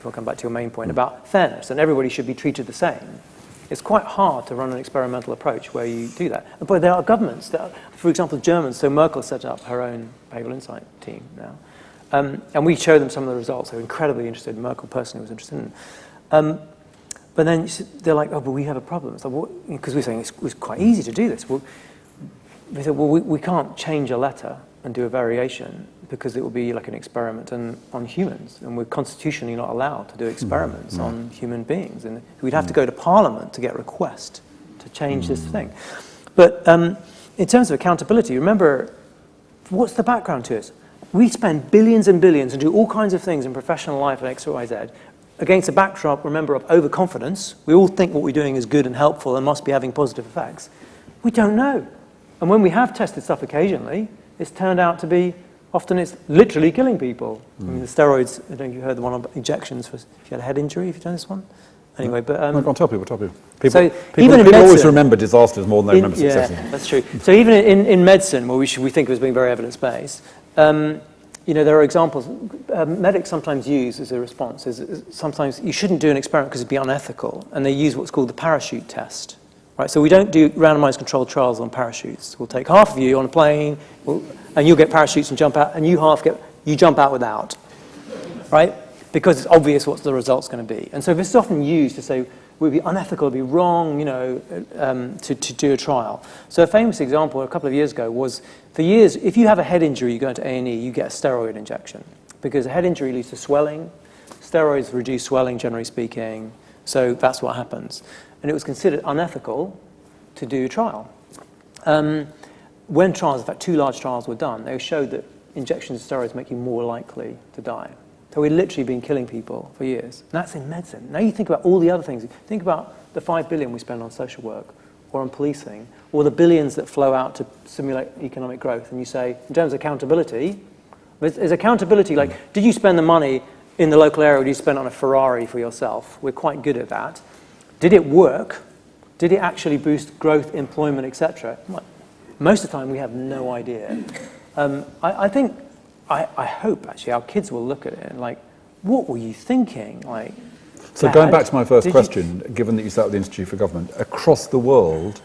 I'll come back to your main point about fairness, and everybody should be treated the same. It's quite hard to run an experimental approach where you do that. But there are governments that, for example, Germans, so Merkel set up her own behavioural insight team now. And we showed them some of the results. They were incredibly interested. Merkel personally was interested in them. But then they're like, oh, but we have a problem. It's like, because we're saying it's quite easy to do this. Well, they said, well, we can't change a letter and do a variation because it will be like an experiment on humans, and we're constitutionally not allowed to do experiments on human beings, and we'd have to go to Parliament to get a request to change this thing. But in terms of accountability, remember, what's the background to it? We spend billions and billions and do all kinds of things in professional life and X, Y, Z against a backdrop, remember, of overconfidence. We all think what we're doing is good and helpful and must be having positive effects. We don't know. And when we have tested stuff occasionally, it's turned out to be, often it's literally killing people. I mean, the steroids, I don't know if you heard the one on injections for if you had a head injury, have you done this one? Anyway, but... no, go on, tell people. So People always remember disasters more than they remember successes. Yeah, that's true. So even in medicine, where we think of as being very evidence-based, there are examples. Medics sometimes use as a response is sometimes you shouldn't do an experiment because it'd be unethical, and they use what's called the parachute test. Right, so we don't do randomized controlled trials on parachutes. We'll take half of you on a plane, and you'll get parachutes and jump out, and you jump out without, right? Because it's obvious what the result's going to be. And so this is often used to say, it would be unethical, it would be wrong, to do a trial. So a famous example a couple of years ago was, for years, if you have a head injury, you go into A&E, you get a steroid injection. Because a head injury leads to swelling. Steroids reduce swelling, generally speaking. So that's what happens. And it was considered unethical to do a trial. When trials, in fact, 2 large trials were done, they showed that injections of steroids make you more likely to die. So we've literally been killing people for years. And that's in medicine. Now you think about all the other things. Think about the $5 billion we spend on social work, or on policing, or the billions that flow out to simulate economic growth. And you say, in terms of accountability, there's accountability, like, did you spend the money in the local area, or did you spend it on a Ferrari for yourself? We're quite good at that. Did it work? Did it actually boost growth, employment, etc.? Most of the time, we have no idea. I hope, actually, our kids will look at it and what were you thinking? So going back to my first question, given that you sat at the Institute for Government, across the world,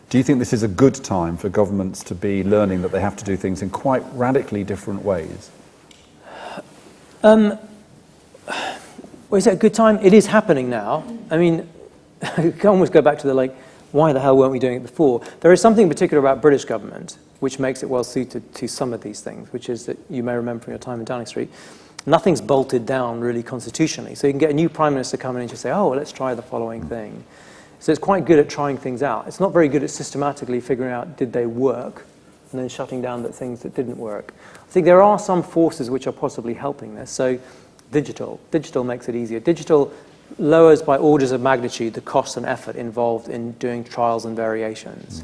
do you think this is a good time for governments to be learning that they have to do things in quite radically different ways? Well, is it a good time? It is happening now. I mean, you can almost go back to the why the hell weren't we doing it before? There is something particular about British government which makes it well suited to some of these things, which is that you may remember from your time in Downing Street, nothing's bolted down really constitutionally. So you can get a new prime minister coming in and just say, oh, well, let's try the following thing. So it's quite good at trying things out. It's not very good at systematically figuring out did they work and then shutting down the things that didn't work. I think there are some forces which are possibly helping this. So digital makes it easier. Digital lowers by orders of magnitude the cost and effort involved in doing trials and variations.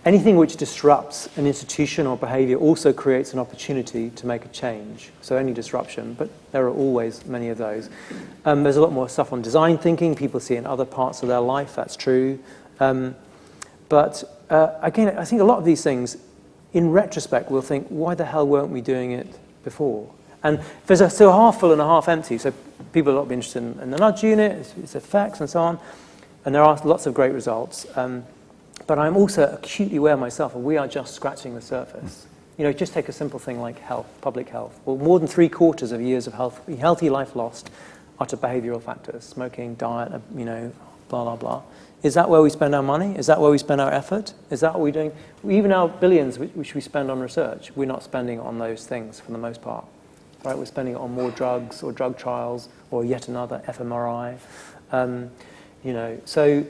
Anything which disrupts an institution or behavior also creates an opportunity to make a change. So any disruption, but there are always many of those. There's a lot more stuff on design thinking. People see it in other parts of their life, that's true. But again, I think a lot of these things, in retrospect, we'll think, why the hell weren't we doing it before? And there's still half full and a half empty, so people will not be interested in the nudge unit, its effects and so on. And there are lots of great results. But I'm also acutely aware myself, and we are just scratching the surface. Just take a simple thing like health, public health. Well, more than 3/4 of years of healthy life lost are to behavioral factors, smoking, diet, blah, blah, blah. Is that where we spend our money? Is that where we spend our effort? Is that what we're doing? Even our billions which we spend on research, we're not spending on those things for the most part. Right? We're spending it on more drugs or drug trials or yet another fMRI. So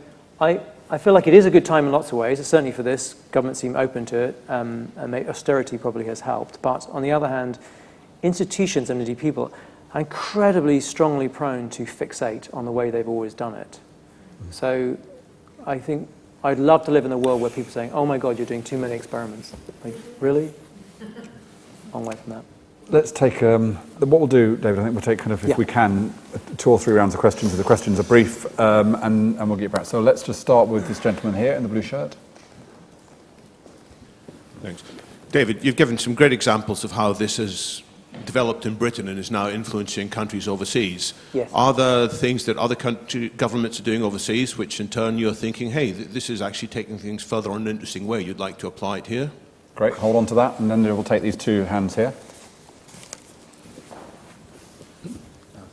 I feel like it is a good time in lots of ways. Certainly for this, governments seem open to it, and austerity probably has helped. But on the other hand, institutions and indeed people are incredibly strongly prone to fixate on the way they've always done it. So I think I'd love to live in a world where people are saying, oh my God, you're doing too many experiments. Really? Long way from that. Let's take, what we'll do, David, I think we'll take if we can, 2 or 3 rounds of questions. The questions are brief, and we'll get back. So let's just start with this gentleman here in the blue shirt. Thanks. David, you've given some great examples of how this has developed in Britain and is now influencing countries overseas. Yes. Are there things that other governments are doing overseas, which in turn you're thinking, hey, this is actually taking things further in an interesting way, you'd like to apply it here? Great, hold on to that, and then we'll take these 2 hands here.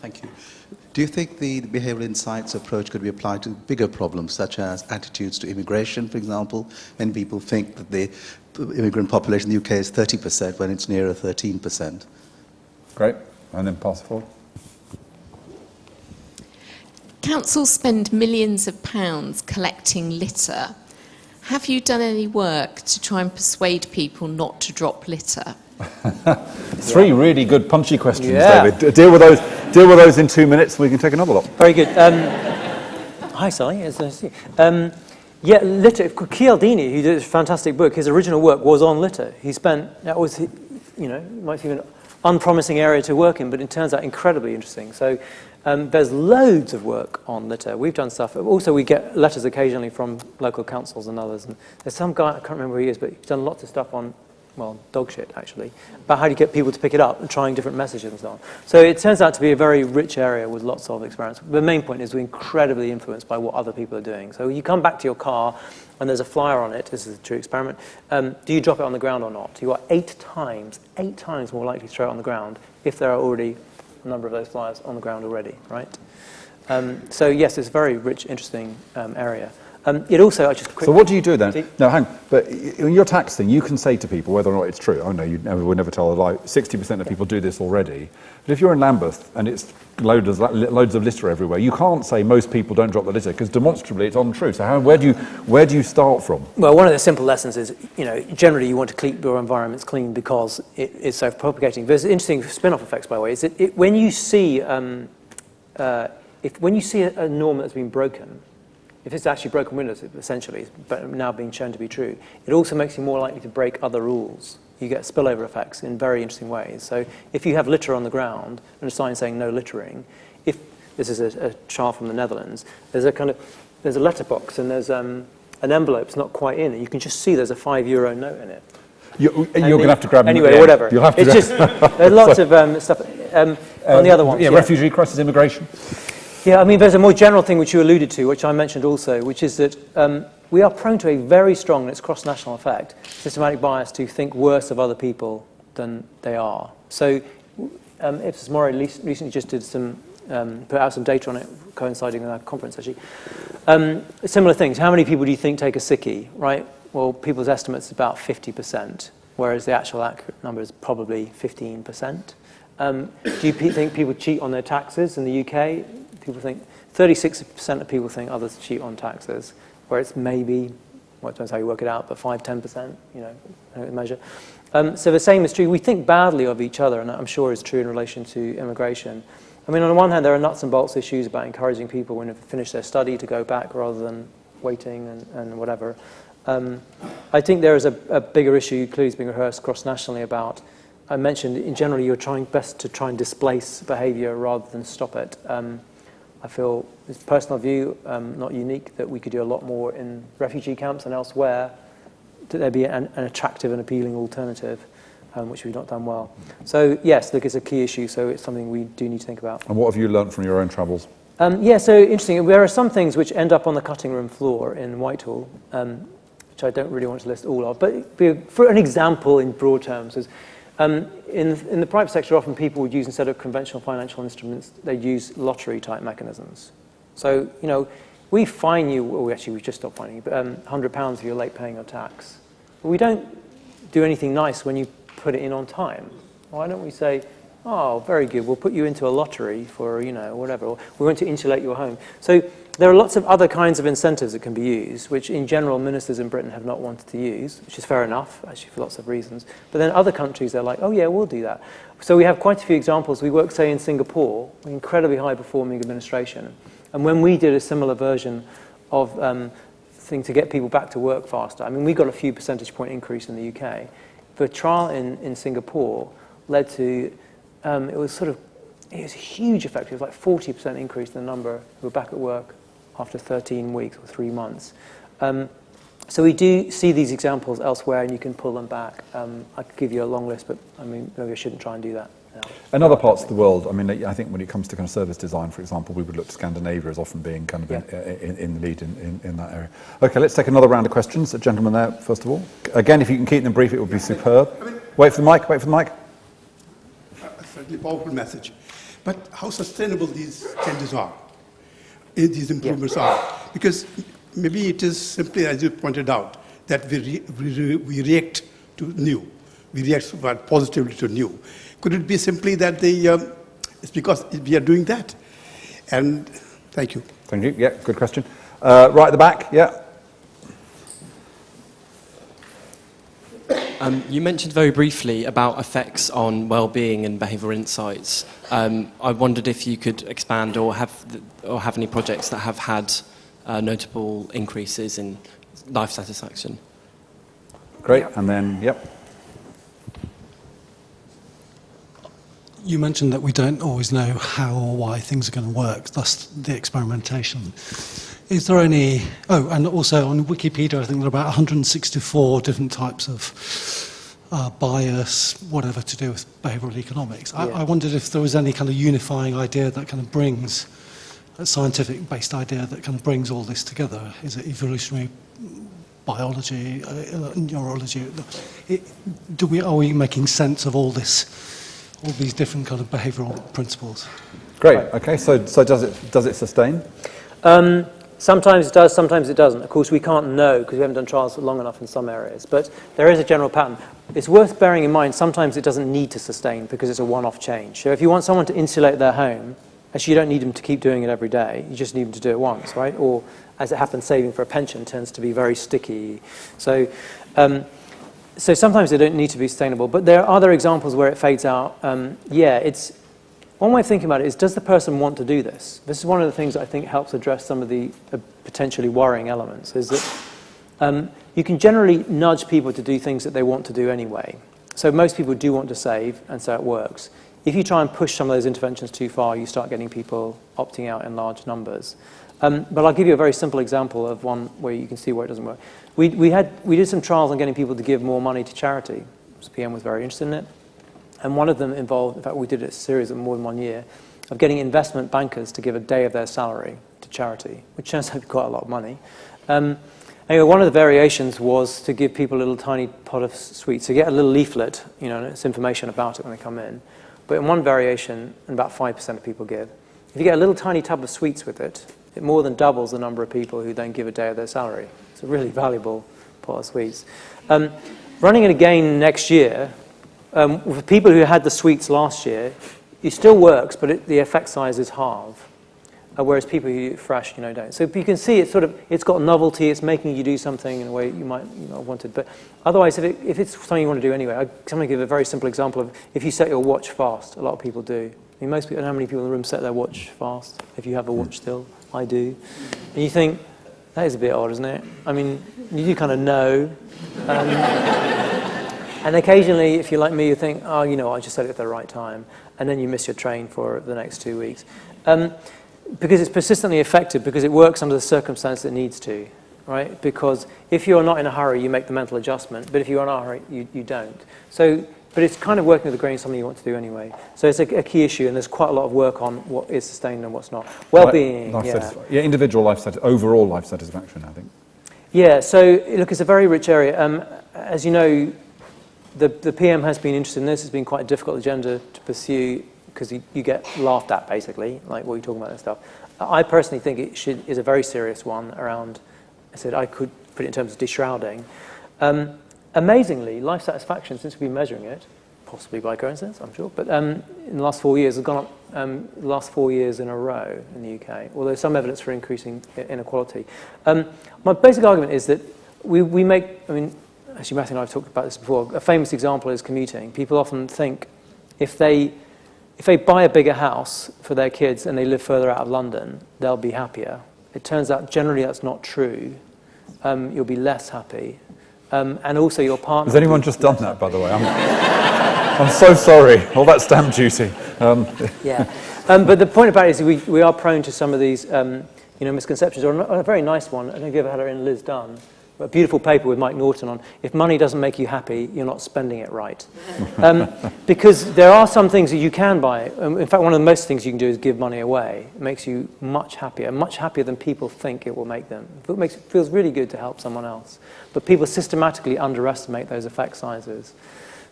Thank you. Do you think the behavioral insights approach could be applied to bigger problems, such as attitudes to immigration, for example, when people think that the immigrant population in the UK is 30% when it's nearer 13%? Great, and then pass it forward. Councils spend millions of pounds collecting litter. Have you done any work to try and persuade people not to drop litter? 3 really good punchy questions, Yeah. David. Deal with those in 2 minutes, and we can take another lot. Very good. Hi, Sally. It's nice to see you. Litter. Chialdini, who did a fantastic book, his original work was on litter. He spent, that was, might seem an unpromising area to work in, but it turns out incredibly interesting. So there's loads of work on litter. We've done stuff. Also, we get letters occasionally from local councils and others. And there's some guy, I can't remember who he is, but he's done lots of stuff on well, dog shit actually, about how do you get people to pick it up and trying different messages and so on. So it turns out to be a very rich area with lots of experiments. The main point is we're incredibly influenced by what other people are doing. So you come back to your car and there's a flyer on it, this is a true experiment, do you drop it on the ground or not? You are 8 times more likely to throw it on the ground if there are already a number of those flyers on the ground already, right? So yes, it's a very rich, interesting area. It also, So what do you do then? No, hang on. But in your tax thing, you can say to people whether or not it's true. Oh no, you would never tell a lie. 60% of people do this already. But if you're in Lambeth and it's loads of litter everywhere, you can't say most people don't drop the litter because demonstrably it's untrue. So where do you start from? Well, one of the simple lessons is, generally you want to keep your environments clean because it is self-propagating. There's interesting spin-off effects, by the way. Is that when you see when you see a norm that's been broken, if it's actually broken windows, essentially, but now being shown to be true, it also makes you more likely to break other rules. You get spillover effects in very interesting ways. So if you have litter on the ground and a sign saying no littering, if this is a child from the Netherlands, there's a letterbox and there's an envelope that's not quite in, and you can just see there's a €5 note in it. You're going to have to grab anyway, whatever. You'll have to it's just there's lots of stuff on the other ones. Yeah, refugee crisis, immigration. Yeah, I mean, there's a more general thing which you alluded to, which I mentioned also, which is that we are prone to a very strong, and it's cross-national effect, systematic bias to think worse of other people than they are. So Ipsos Mori recently just did put out some data on it, coinciding with our conference, actually. Similar things. How many people do you think take a sickie, right? Well, people's estimates is about 50%, whereas the actual accurate number is probably 15%. Do you think people cheat on their taxes in the UK? People think 36% of people think others cheat on taxes, where it's maybe, well, it depends how you work it out, but 5-10%, measure. So the same is true. We think badly of each other, and I'm sure is true in relation to immigration. I mean, on the one hand, there are nuts and bolts issues about encouraging people when they finish their study to go back rather than waiting and whatever. I think there is a bigger issue, clearly being rehearsed cross-nationally about, I mentioned, in general, you're trying best to try and displace behaviour rather than stop it. I feel, it's a personal view, not unique, that we could do a lot more in refugee camps and elsewhere, that there be an attractive and appealing alternative, which we've not done well. So yes, look, it's a key issue, so it's something we do need to think about. And what have you learnt from your own travels? Yeah, so interesting. There are some things which end up on the cutting room floor in Whitehall, which I don't really want to list all of, but for an example in broad terms is, in the private sector, often people would use, instead of conventional financial instruments, they'd use lottery-type mechanisms. So, we fine you, well, actually, we've just stopped fining you, but £100 if you're late paying your tax. But we don't do anything nice when you put it in on time. Why don't we say, oh, very good, we'll put you into a lottery for, whatever, or we're going to insulate your home. So there are lots of other kinds of incentives that can be used, which in general ministers in Britain have not wanted to use, which is fair enough, actually, for lots of reasons. But then other countries, they're like, oh yeah, we'll do that. So we have quite a few examples. We work, say, in Singapore, an incredibly high-performing administration. And when we did a similar version of thing to get people back to work faster, I mean, we got a few percentage point increase in the UK. The trial in Singapore led to, it was a huge effect. It was like 40% increase in the number who were back at work after 13 weeks or 3 months. So we do see these examples elsewhere, and you can pull them back. I could give you a long list, but I mean, maybe I shouldn't try and do that now. In other parts of the world, I mean, I think when it comes to kind of service design, for example, we would look to Scandinavia as often being kind of in the lead in that area. Okay, let's take another round of questions. A gentleman there, first of all. Again, if you can keep them brief, it would be superb. Wait for the mic, wait for the mic. A certainly powerful message. But how sustainable these changes are, these improvements are? Because maybe it is simply, as you pointed out, that we react to new. We react positively to new. Could it be simply that it's because we are doing that? And thank you. Thank you. Yeah, good question. Right at the back, yeah. You mentioned very briefly about effects on well-being and behavioural insights. I wondered if you could expand or have any projects that have had notable increases in life satisfaction. Great, and then, yep. You mentioned that we don't always know how or why things are going to work, thus the experimentation. Is there any... Oh, and also on Wikipedia, I think there are about 164 different types of bias, whatever to do with behavioural economics. Yeah. I wondered if there was any kind of unifying idea that kind of brings, a scientific-based idea that kind of brings all this together. Is it evolutionary biology, neurology? Are we making sense of all these different kind of behavioural principles? Great. Okay. So does it sustain? Sometimes it does, sometimes it doesn't. Of course, we can't know because we haven't done trials long enough in some areas. But there is a general pattern. It's worth bearing in mind sometimes it doesn't need to sustain because it's a one-off change. So if you want someone to insulate their home, actually you don't need them to keep doing it every day. You just need them to do it once, right? Or, as it happens, saving for a pension tends to be very sticky. So sometimes they don't need to be sustainable. But there are other examples where it fades out. One way of thinking about it is, does the person want to do this? This is one of the things that I think helps address some of the potentially worrying elements, is that you can generally nudge people to do things that they want to do anyway. So most people do want to save, and so it works. If you try and push some of those interventions too far, you start getting people opting out in large numbers. But I'll give you a very simple example of one where you can see where it doesn't work. We did some trials on getting people to give more money to charity. PM was very interested in it. And one of them involved, in fact, we did a series of more than 1 year, of getting investment bankers to give a day of their salary to charity, which turns out to be quite a lot of money. Anyway, one of the variations was to give people a little tiny pot of sweets. So you get a little leaflet, and it's information about it when they come in. But in one variation, about 5% of people give. If you get a little tiny tub of sweets with it, it more than doubles the number of people who then give a day of their salary. It's a really valuable pot of sweets. Running it again next year, for people who had the sweets last year, it still works, but the effect size is half. Whereas people who eat fresh, don't. So you can see it's got novelty. It's making you do something in a way you might have wanted. But otherwise, if it's something you want to do anyway, I'm going to give a very simple example of if you set your watch fast. A lot of people do. I mean, most people. I don't know how many people in the room set their watch fast. If you have a watch still, I do. And you think that is a bit odd, isn't it? I mean, you do kind of know. And occasionally, if you're like me, you think, oh, I just set it at the right time. And then you miss your train for the next 2 weeks. Because it's persistently effective, because it works under the circumstance it needs to, right? Because if you're not in a hurry, you make the mental adjustment. But if you're in a hurry, you don't. But it's kind of working with the grain, something you want to do anyway. So it's a key issue, and there's quite a lot of work on what is sustained and what's not. Well-being, individual overall life satisfaction, I think. Yeah, so look, it's a very rich area. As you know, the PM has been interested in this. It's been quite a difficult agenda to pursue because you get laughed at, basically, like what you're talking about and stuff. I personally think it is a very serious one around, I could put it in terms of deshrouding. Amazingly, life satisfaction, since we've been measuring it, possibly by coincidence, I'm sure, but in the last 4 years, has gone up the last 4 years in a row in the UK, although there's some evidence for increasing inequality. My basic argument is that we make, actually Matthew and I have talked about this before, a famous example is commuting. People often think if they buy a bigger house for their kids and they live further out of London, they'll be happier. It turns out generally that's not true. You'll be less happy. And also your partner... Has anyone just done that, by the way? I'm so sorry. All that stamp duty. Yeah. But the point about it is we are prone to some of these misconceptions. Or a very nice one, I don't know if you ever had her in, Liz Dunn, a beautiful paper with Mike Norton on, if money doesn't make you happy, you're not spending it right. Because there are some things that you can buy. In fact, one of the most things you can do is give money away. It makes you much happier than people think it will make them. It feels really good to help someone else. But people systematically underestimate those effect sizes.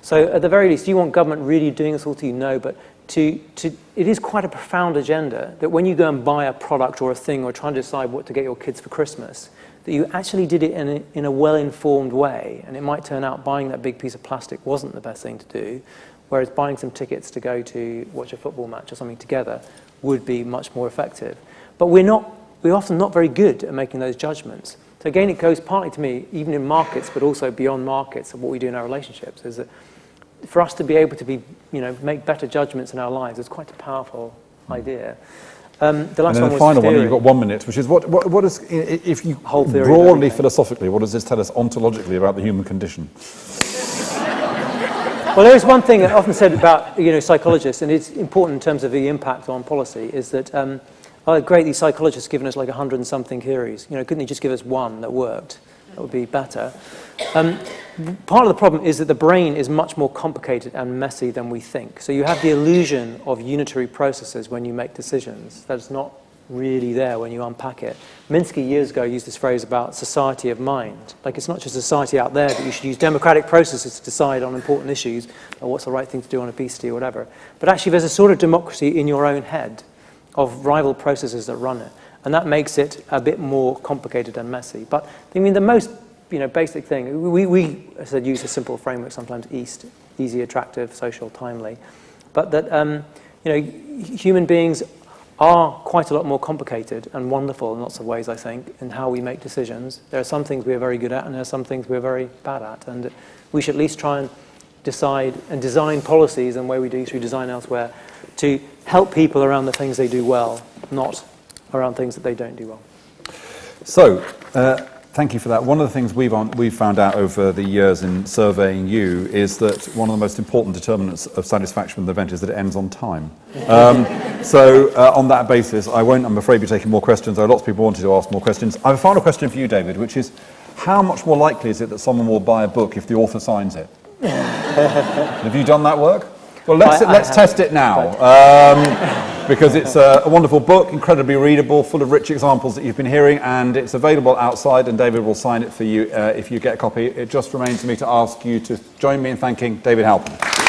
So at the very least, do you want government really doing this all to you? No, but it is quite a profound agenda that when you go and buy a product or a thing or try and decide what to get your kids for Christmas, that you actually did it in a well-informed way, and it might turn out buying that big piece of plastic wasn't the best thing to do, whereas buying some tickets to go to watch a football match or something together would be much more effective. But we're often not very good at making those judgments. So again, it goes partly to me, even in markets, but also beyond markets, of what we do in our relationships, is that for us to be able to make better judgments in our lives is quite a powerful idea. The last and then one the was final theory. one, you've got 1 minute, which is what is, if you Whole theory broadly philosophically, what does this tell us ontologically about the human condition? Well, there is one thing I often said about psychologists, and it's important in terms of the impact on policy, is that great, these psychologists have given us like 100 and something theories. Couldn't they just give us one that worked? That would be better. Part of the problem is that the brain is much more complicated and messy than we think. So you have the illusion of unitary processes when you make decisions. That's not really there when you unpack it. Minsky years ago used this phrase about society of mind. Like, it's not just a society out there, that you should use democratic processes to decide on important issues, or what's the right thing to do on obesity or whatever. But actually there's a sort of democracy in your own head of rival processes that run it. And that makes it a bit more complicated and messy. But I mean, the most basic thing, we as I said, use a simple framework sometimes: EAST, easy, attractive, social, timely. But that human beings are quite a lot more complicated and wonderful in lots of ways, I think, in how we make decisions. There are some things we are very good at, and there are some things we're very bad at. And we should at least try and decide and design policies, and the way we do through design elsewhere, to help people around the things they do well, not around things that they don't do well. So, thank you for that. One of the things we've found out over the years in surveying you is that one of the most important determinants of satisfaction with the event is that it ends on time. So on that basis, I'm afraid, be taking more questions. There are lots of people wanting to ask more questions. I have a final question for you, David, which is, how much more likely is it that someone will buy a book if the author signs it? Have you done that work? Well, let's test it now, because it's a wonderful book, incredibly readable, full of rich examples that you've been hearing, and it's available outside, and David will sign it for you if you get a copy. It just remains for me to ask you to join me in thanking David Halpern.